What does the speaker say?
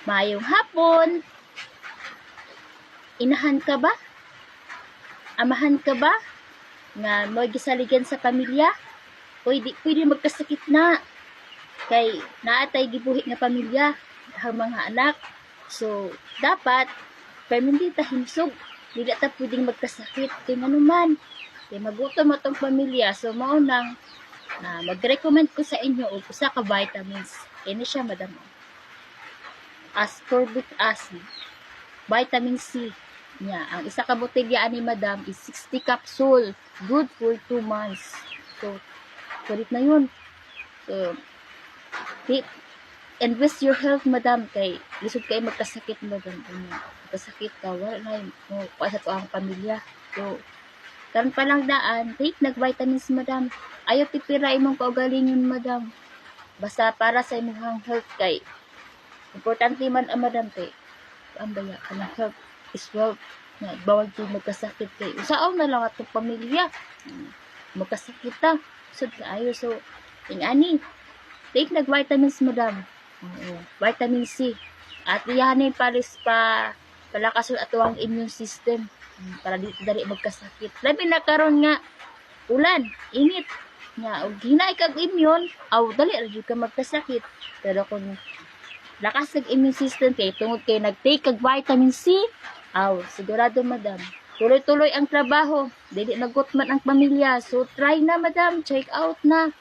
Maayong hapon. Inahan ka ba? Amahan ka ba? Nga magisaligan sa pamilya? Pwede magkasakit na. Kay naatay gibuhi nga pamilya, ang mga anak. So, dapat, permanente ta himsog. Dili ta pwedeng magkasakit. Kay nanuman. Kay magutom atong pamilya. So, maunang na mag-recommend ko sa inyo og usa ka vitamins. Kini siya, madam. Ascorbic acid, vitamin C niya. Ang isa ka botelya ani madam is 60 capsule, good for 2 months. So, kulit na yun. So, invest your health madam, kay lisod kay magkasakit madam. Magkasakit ka, wala na yun. Sa to ang pamilya. So, karon pa lang daan, take nag-vitamins madam. Ayaw tipira imong kaugalingon madam. Basta para sa imong health kay importante man ang madam kay ang baya kanang health is wealth. Na bawal din magkasakit kay usaon na lang atong pamilya. Magkasakit ta. So kaayo, so ingani take nag vitamins madam. Vitamin C at iyahanin palis pa palakason ato ang immune system para dito dali magkasakit. Labi na karon nga ulan, init nga og hinay kag immune, aw dali ra jud ka magkasakit. Pero kung lakas ng immune system kay tungod kay nag-take kag vitamin C, aw sigurado madam tuloy-tuloy ang trabaho, dili nagutman ang pamilya. So try na madam, check out na.